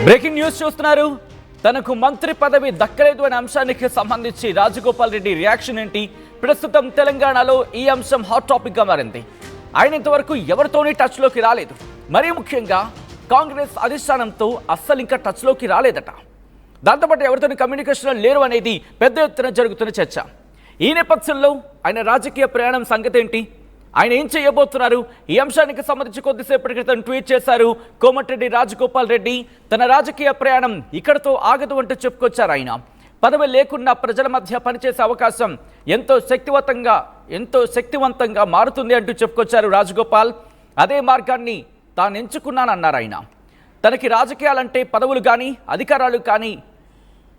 Breaking news చూస్తున్నారు. తనకు మంత్రి పదవి దక్కలేదు అనే అంశానికి సంబంధించి రాజగోపాల్ రెడ్డి రియాక్షన్ ఏంటి? ప్రస్తుతం తెలంగాణలో ఈ అంశం హాట్ టాపిక్ గా మారింది. ఆయన ఇంతవరకు ఎవరితోని టచ్ లోకి రాలేదు. మరీ ముఖ్యంగా కాంగ్రెస్ అధిష్టానంతో అస్సలు ఇంకా టచ్ లోకి రాలేదట. దాంతోపాటు ఎవరితోని కమ్యూనికేషన్ లేరు అనేది పెద్ద ఎత్తున జరుగుతున్న చర్చ. ఈ నేపథ్యంలో ఆయన రాజకీయ ప్రయాణం సంగతి ఏంటి? ఆయన ఏం చేయబోతున్నారు? ఈ అంశానికి సంబంధించి కొద్దిసేపటి క్రితం ట్వీట్ చేశారు కోమటిరెడ్డి రాజగోపాల్ రెడ్డి. తన రాజకీయ ప్రయాణం ఇక్కడతో ఆగదు అంటూ చెప్పుకొచ్చారు. ఆయన పదవి లేకున్నా ప్రజల మధ్య పనిచేసే అవకాశం ఎంతో శక్తివంతంగా మారుతుంది అంటూ చెప్పుకొచ్చారు రాజగోపాల్. అదే మార్గాన్ని తాను ఎంచుకున్నానన్నారు ఆయన. తనకి రాజకీయాలంటే పదవులు కానీ అధికారాలు కానీ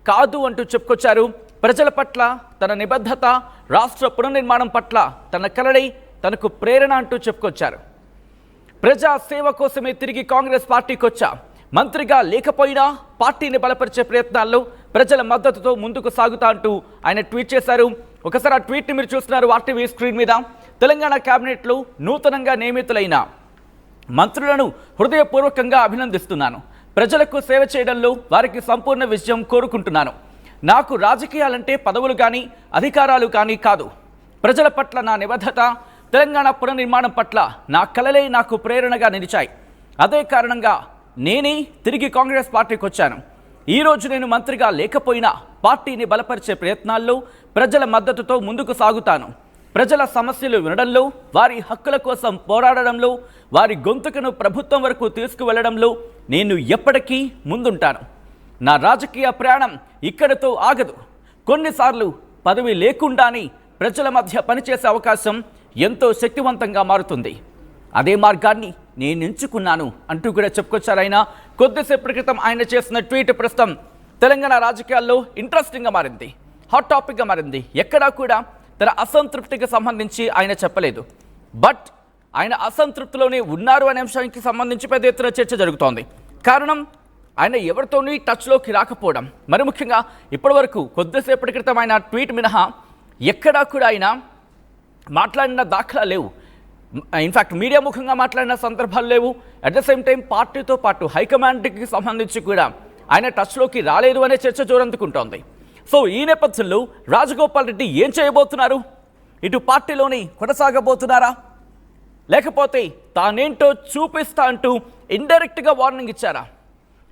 కాదు అంటూ చెప్పుకొచ్చారు. ప్రజల పట్ల తన నిబద్ధత, రాష్ట్ర పునర్నిర్మాణం పట్ల తన కలడై తనకు ప్రేరణ అంటూ చెప్పుకొచ్చారు. ప్రజా సేవ కోసమే తిరిగి కాంగ్రెస్ పార్టీకి వచ్చా. మంత్రిగా లేకపోయినా పార్టీని బలపరిచే ప్రయత్నాల్లో ప్రజల మద్దతుతో ముందుకు సాగుతా అంటూ ఆయన ట్వీట్ చేశారు. ఒకసారి ఆ ట్వీట్ని మీరు చూస్తున్నారు ఆర్టీవీ స్క్రీన్ మీద. తెలంగాణ కేబినెట్లో నూతనంగా నియమితులైన మంత్రులను హృదయపూర్వకంగా అభినందిస్తున్నాను. ప్రజలకు సేవ చేయడంలో వారికి సంపూర్ణ విజయం కోరుకుంటున్నాను. నాకు రాజకీయాలంటే పదవులు కానీ అధికారాలు కానీ కాదు. ప్రజల పట్ల నా నిబద్ధత, తెలంగాణ పునర్నిర్మాణం పట్ల నా కలలే నాకు ప్రేరణగా నిలిచాయి. అదే కారణంగా నేనే తిరిగి కాంగ్రెస్ పార్టీకి వచ్చాను. ఈరోజు నేను మంత్రిగా లేకపోయినా పార్టీని బలపరిచే ప్రయత్నాల్లో ప్రజల మద్దతుతో ముందుకు సాగుతాను. ప్రజల సమస్యలు వినడంలో, వారి హక్కుల కోసం పోరాడడంలో, వారి గొంతుకను ప్రభుత్వం వరకు తీసుకువెళ్లడంలో నేను ఎప్పటికీ ముందుంటాను. నా రాజకీయ ప్రయాణం ఇక్కడతో ఆగదు. కొన్నిసార్లు పదవి లేకుండానే ప్రజల మధ్య పనిచేసే అవకాశం ఎంతో శక్తివంతంగా మారుతుంది. అదే మార్గాన్ని నేను ఎంచుకున్నాను అంటూ కూడా చెప్పుకొచ్చారు ఆయన. కొద్దిసేపటి క్రితం ఆయన చేసిన ట్వీట్ ప్రస్తుతం తెలంగాణ రాజకీయాల్లో ఇంట్రెస్టింగ్గా మారింది, హాట్ టాపిక్గా మారింది. ఎక్కడా కూడా తన అసంతృప్తికి సంబంధించి ఆయన చెప్పలేదు. బట్ ఆయన అసంతృప్తిలోనే ఉన్నారు అనే అంశానికి సంబంధించి పెద్ద ఎత్తున చర్చ జరుగుతోంది. కారణం ఆయన ఎవరితోని టచ్లోకి రాకపోవడం. మరి ముఖ్యంగా ఇప్పటివరకు కొద్దిసేపటి క్రితం ఆయన ట్వీట్ మినహా ఎక్కడా కూడా ఆయన మాట్లాడిన దాఖలా లేవు. ఇన్ఫ్యాక్ట్ మీడియా ముఖంగా మాట్లాడిన సందర్భాలు లేవు. అట్ ద సేమ్ టైం పార్టీతో పాటు హైకమాండ్కి సంబంధించి కూడా ఆయన టచ్లోకి రాలేదు అనే చర్చ జోరందుకుంటోంది. సో ఈ నేపథ్యంలో రాజగోపాల్ రెడ్డి ఏం చేయబోతున్నారు? ఇటు పార్టీలోని కొనసాగబోతున్నారా, లేకపోతే తానేంటో చూపిస్తా అంటూ ఇండైరెక్ట్గా వార్నింగ్ ఇచ్చారా?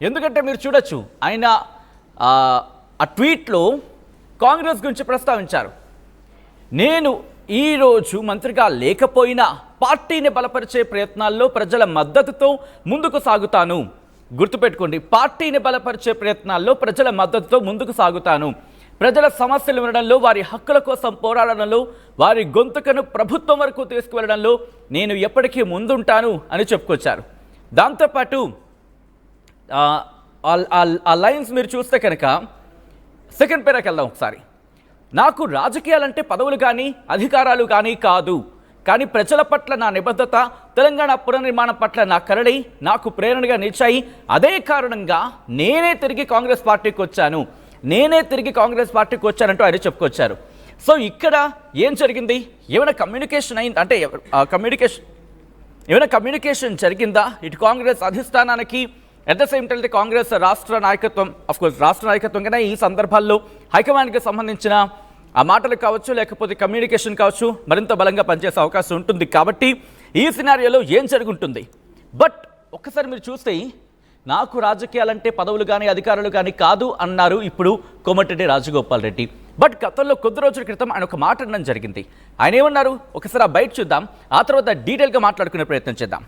ఎందుకంటే మీరు చూడొచ్చు ఆయన ఆ ట్వీట్లో కాంగ్రెస్ గురించి ప్రస్తావించారు. నేను ఈరోజు మంత్రిగా లేకపోయినా పార్టీని బలపరిచే ప్రయత్నాల్లో ప్రజల మద్దతుతో ముందుకు సాగుతాను. గుర్తుపెట్టుకోండి, పార్టీని బలపరిచే ప్రయత్నాల్లో ప్రజల మద్దతుతో ముందుకు సాగుతాను. ప్రజల సమస్యలు వినడంలో, వారి హక్కుల కోసం పోరాడడంలో, వారి గొంతుకను ప్రభుత్వం వరకు తీసుకువెళ్లడంలో నేను ఎప్పటికీ ముందుంటాను అని చెప్పుకొచ్చారు. దాంతోపాటు ఆ లైన్స్ మీరు చూస్తే కనుక సెకండ్ పేరాకి వెళ్దాం ఒకసారి. నాకు రాజకీయాలంటే పదవులు కానీ అధికారాలు కానీ కాదు, కానీ ప్రజల పట్ల నా నిబద్ధత, తెలంగాణ పునర్నిర్మాణం పట్ల నా కరడి నాకు ప్రేరణగా నిలిచాయి. అదే కారణంగా నేనే తిరిగి కాంగ్రెస్ పార్టీకి వచ్చానంటూ ఆయన చెప్పుకొచ్చారు. సో ఇక్కడ ఏం జరిగింది? ఏమైనా కమ్యూనికేషన్ అయింది అంటే ఏమైనా కమ్యూనికేషన్ జరిగిందా ఇటు కాంగ్రెస్ అధిష్టానానికి, at the same time Congress రాష్ట్ర నాయకత్వం, అఫ్కోర్స్ రాష్ట్ర నాయకత్వం కన్నా ఈ సందర్భాల్లో హైకమాండ్కి సంబంధించిన ఆ మాటలు కావచ్చు, లేకపోతే కమ్యూనికేషన్ కావచ్చు, మరింత బలంగా పనిచేసే అవకాశం ఉంటుంది. కాబట్టి ఈ సినారియోలో ఏం జరుగుంటుంది? బట్ ఒక్కసారి మీరు చూస్తే నాకు రాజకీయాలంటే పదవులు కానీ అధికారులు కానీ కాదు అన్నారు ఇప్పుడు కోమటిరెడ్డి రాజగోపాల్ రెడ్డి. బట్ గతంలో కొద్ది రోజుల క్రితం ఆయన ఒక మాట అనడం జరిగింది. ఆయన ఏమన్నారు ఒకసారి ఆ బయట చూద్దాం, ఆ తర్వాత డీటెయిల్గా మాట్లాడుకునే ప్రయత్నం చేద్దాం.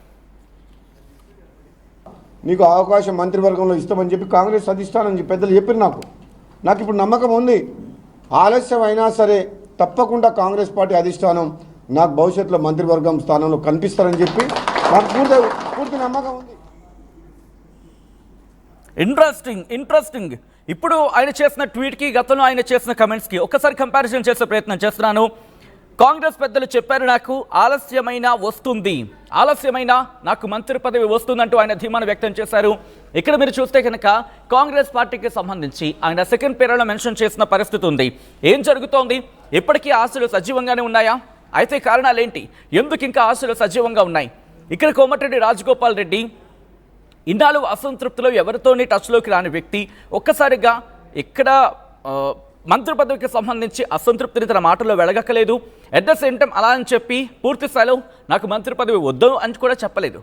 నీకు అవకాశం మంత్రివర్గంలో ఇస్తామని చెప్పి కాంగ్రెస్ అధిష్టానం పెద్దలు చెప్పారు. నాకు ఇప్పుడు నమ్మకం ఉంది. ఆలస్యం అయినా సరే తప్పకుండా కాంగ్రెస్ పార్టీ అధిష్టానం నాకు భవిష్యత్తులో మంత్రివర్గం స్థానంలో కనిపిస్తారని చెప్పి నాకు పూర్తి నమ్మకం ఉంది. ఇంట్రెస్టింగ్. ఇప్పుడు ఆయన చేసిన ట్వీట్కి గతంలో ఆయన చేసిన కమెంట్స్కి ఒకసారి కంపారిజన్ చేసే ప్రయత్నం చేస్తున్నాను. కాంగ్రెస్ పెద్దలు చెప్పారు నాకు ఆలస్యమైనా నాకు మంత్రి పదవి వస్తుందంటూ ఆయన ధీమాను వ్యక్తం చేశారు. ఇక్కడ మీరు చూస్తే కనుక కాంగ్రెస్ పార్టీకి సంబంధించి ఆయన సెకండ్ పేరాలో మెన్షన్ చేసిన పరిస్థితి ఉంది. ఏం జరుగుతోంది? ఇప్పటికీ ఆశలు సజీవంగానే ఉన్నాయా? అయితే కారణాలేంటి? ఎందుకు ఇంకా ఆశలు సజీవంగా ఉన్నాయి? ఇక్కడ కోమటిరెడ్డి రాజగోపాల్ రెడ్డి ఇన్నాళ్ళు అసంతృప్తిలో ఎవరితోని టచ్లోకి రాని వ్యక్తి ఒక్కసారిగా ఇక్కడ మంత్రి పదవికి సంబంధించి అసంతృప్తిని తన మాటల్లో వెలగక్కలేదు. ఎట్ ద సేమ్ టైం అలా అని చెప్పి పూర్తి స్థాయిలో నాకు మంత్రి పదవి వద్దు అని కూడా చెప్పలేదు.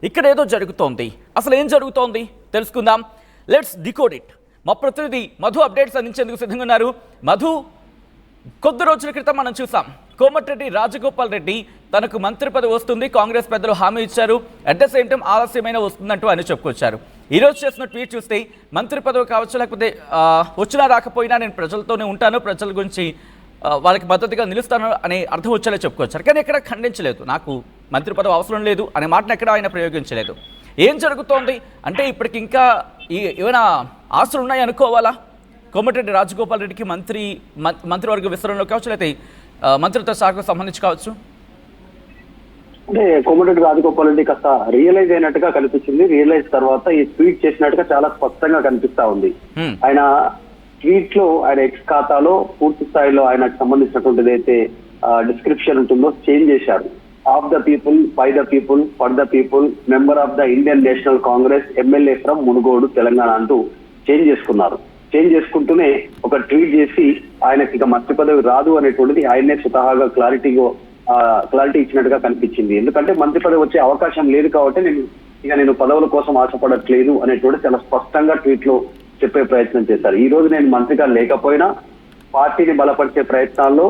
ఇక్కడ ఏదో జరుగుతోంది. అసలు ఏం జరుగుతోంది తెలుసుకుందాం. Let's decode it. మా ప్రతినిధి మధు అప్డేట్స్ అందించేందుకు సిద్ధంగా ఉన్నారు. మధు, కొద్ది రోజుల క్రితం మనం చూసాం కోమటిరెడ్డి రాజగోపాల్ రెడ్డి తనకు మంత్రి పదవి వస్తుంది, కాంగ్రెస్ పెద్దలు హామీ ఇచ్చారు, అట్ ద సేమ్ టైం ఆలస్యమైన వస్తుందంటూ అని చెప్పుకొచ్చారు. ఈరోజు చేసిన ట్వీట్ చూస్తే మంత్రి పదవి కావచ్చు, లేకపోతే వచ్చినా రాకపోయినా నేను ప్రజలతోనే ఉంటాను, ప్రజల గురించి వాళ్ళకి మద్దతుగా నిలుస్తాను అనే అర్థం వచ్చేలా చెప్పుకొచ్చారు. కానీ ఎక్కడ ఖండించలేదు, నాకు మంత్రి పదవి అవసరం లేదు అనే మాటను ఎక్కడ ఆయన ప్రయోగించలేదు. ఏం జరుగుతోంది అంటే ఇప్పటికి ఇంకా ఏమైనా ఆశలు ఉన్నాయి అనుకోవాలా? కోమటిరెడ్డి రాజగోపాల్ రెడ్డికి మంత్రివర్గ విస్తరణలో కావచ్చు, లేకపోతే మంత్రిత్వ శాఖకు సంబంధించి కావచ్చు. అంటే కోమటిరెడ్డి రాజగోపాల్ రెడ్డి కాస్త రియలైజ్ అయినట్టుగా కనిపించింది. రియలైజ్ తర్వాత ఈ ట్వీట్ చేసినట్టుగా చాలా స్పష్టంగా కనిపిస్తా ఉంది. ఆయన ట్వీట్ లో ఆయన ఎక్స్ ఖాతాలో పూర్తి స్థాయిలో ఆయనకు సంబంధించినటువంటిది అయితే డిస్క్రిప్షన్ ఉంటుందో చేంజ్ చేశారు. Of the people, by the people, for the people, member of the Indian national Congress, MLA from Munugode Telangana అంటూ చేంజ్ చేసుకున్నారు. చేంజ్ చేసుకుంటూనే ఒక ట్వీట్ చేసి ఆయనకి ఇక మంత్రి పదవి రాదు అనేటువంటిది ఆయనే స్వతహాగా క్లారిటీ ఇచ్చినట్టుగా కనిపించింది. ఎందుకంటే మంత్రి పదవి వచ్చే అవకాశం లేదు కాబట్టి నేను పదవుల కోసం ఆశపడట్లేదు అనేటువంటి చాలా స్పష్టంగా ట్వీట్ లో చెప్పే ప్రయత్నం చేశారు. ఈ రోజు నేను మంత్రిగా లేకపోయినా పార్టీని బలపరిచే ప్రయత్నాల్లో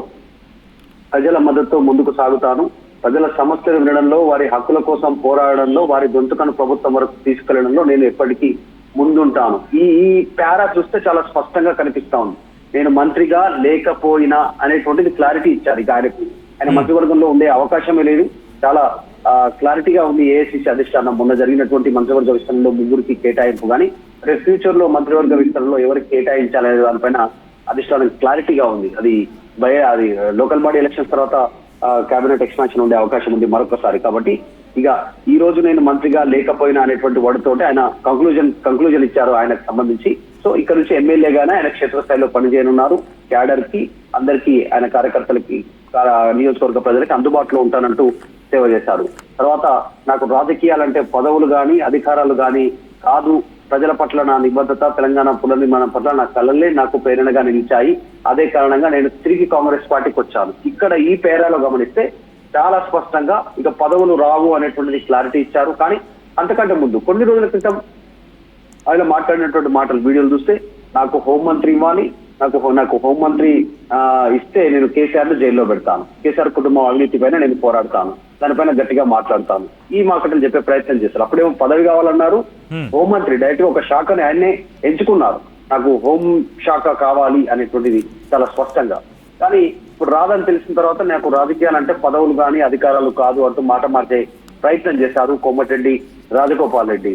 ప్రజల మద్దతుతో ముందుకు సాగుతాను, ప్రజల సమస్యలు వినడంలో, వారి హక్కుల కోసం పోరాడడంలో, వారి గొంతుకను ప్రభుత్వం వరకు తీసుకెళ్లడంలో నేను ఎప్పటికీ ముందుంటాను. ఈ పారా చూస్తే చాలా స్పష్టంగా కనిపిస్తా ఉంది. నేను మంత్రిగా లేకపోయినా అనేటువంటిది క్లారిటీ ఇచ్చారు. ఇక ఆయన మంత్రివర్గంలో ఉండే అవకాశమే లేదు. చాలా క్లారిటీగా ఉంది ఏఐసిసి అధిష్టానం. మొన్న జరిగినటువంటి మంత్రివర్గ విస్తరణలో 3 కేటాయింపు కానీ రేపు ఫ్యూచర్ లో మంత్రివర్గ విస్తరణలో ఎవరికి కేటాయించాలనే దానిపైన అధిష్టానం క్లారిటీగా ఉంది. అది లోకల్ బాడీ ఎలక్షన్స్ తర్వాత కేబినెట్ ఎక్స్పాన్షన్ ఉండే అవకాశం ఉంది మరొకసారి. కాబట్టి ఇక ఈ రోజు నేను మంత్రిగా లేకపోయినా అనేటువంటి వర్డ్తోటి ఆయన కంక్లూజన్ ఇచ్చారు ఆయనకు సంబంధించి. సో ఇక్కడ నుంచి ఎమ్మెల్యేగానే ఆయన క్షేత్రస్థాయిలో పనిచేయనున్నారు. క్యాడర్ కి, అందరికీ, ఆయన కార్యకర్తలకి, నియోజకవర్గ ప్రజలకి అందుబాటులో ఉంటానంటూ సేవ చేశారు. తర్వాత నాకు రాజకీయాలంటే పదవులు గాని అధికారాలు గాని కాదు, ప్రజల పట్ల నా నిబద్ధత, తెలంగాణ పునర్నిర్మాణం పట్ల నా కళలే నాకు ప్రేరణగా నిలిచాయి. అదే కారణంగా నేను తిరిగి కాంగ్రెస్ పార్టీకి వచ్చాను. ఇక్కడ ఈ పేరాలో గమనిస్తే చాలా స్పష్టంగా ఇక పదవులు రావు అనేటువంటిది క్లారిటీ ఇచ్చారు. కానీ అంతకంటే ముందు కొన్ని రోజుల క్రితం ఆయన మాట్లాడినటువంటి మాటలు వీడియోలు చూస్తే నాకు హోంమంత్రి ఇవ్వాలి, నాకు హోంమంత్రి ఇస్తే నేను కేసీఆర్ ను జైల్లో పెడతాను, కేసీఆర్ కుటుంబం అవినీతి పైన నేను పోరాడతాను, దానిపైన గట్టిగా మాట్లాడతాను, ఈ మాటలు చెప్పే ప్రయత్నం చేస్తారు. అప్పుడేమో పదవి కావాలన్నారు. హోంమంత్రి డైరెక్ట్ గా ఒక శాఖని ఆయన్నే ఎంచుకున్నారు. నాకు హోం శాఖ కావాలి అనేటువంటిది చాలా స్పష్టంగా. కానీ ఇప్పుడు రాదని తెలిసిన తర్వాత నాకు రాజకీయాలంటే పదవులు కానీ అధికారాలు కాదు అంటూ మాట మార్చే ప్రయత్నం చేశారు కోమటిరెడ్డి రాజగోపాల్ రెడ్డి.